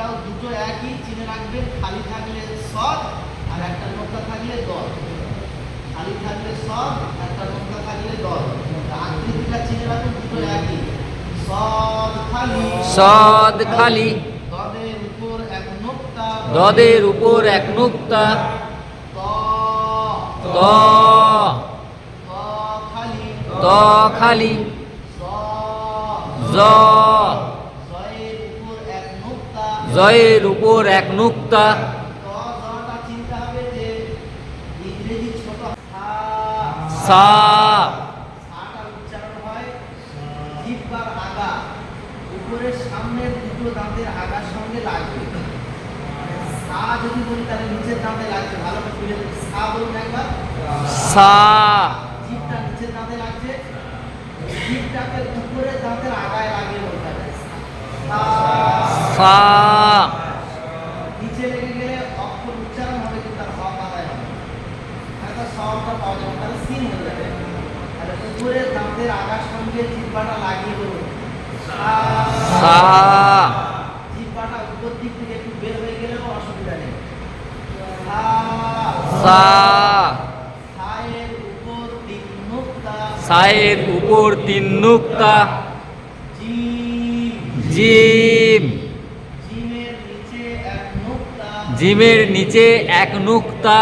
এটাও দুটো একই, চিনে রাখবেন। খালি থাকলে সদ আর একটা নোক্তা থাকলে দল। খালি থাকলে সদ, একটা নোক্তা থাকলে দল। আকৃতিটা চিনে রাখবেন, দুটো একই। সদ খালি, সদ খালি, দদের উপর এক নোক্তা, দদের উপর এক নুক্তা, ত, ত, ত খালি, ত খালি, জ, জ, জয়ের উপর এক নোক্তা। জয়ের উপর এক নুক্তা, ত, জটা চিনতে হবে যে ইংরেজি ছোট হা, সা, সাটা উচ্চারণ হয় জিহ্বার আগা, উপরের সামনের দুটো দাঁতের আগার সঙ্গে লাগবে। সা যদি বলি তাহলে নিচের দাঁতে লাগছে, ভালো করে বুঝে নেবেন। সা বলুন একবার। সা, জিভটা নিচের দাঁতে লাগছে, জিভটাকে উপরের দাঁতের আগায় লাগিয়ে বলতে হবে সা। সা, নিচে লেগে গেলে অক্ষর উচ্চারণ হবে কিন্তু তার সব আদায় হবে, হয়তো সবটা পাওয়া যাবে, তাহলে সিন হয়ে যাবে। তাহলে উপরের দাঁতের আগার সঙ্গে জিহ্বাটা লাগিয়ে বলুন সা। সা, জিহ্বাটা উপর দিক থেকে একটু বের হয়ে গেলেও অসুবিধা নেই। সা, সা, সায়ের উপর তিন নোক্তা, সায়ের উপর তিন নুক্তা, জিম, জিম, জিমের নিচে এক নোক্তা, জিমের নিচে এক নুক্তা,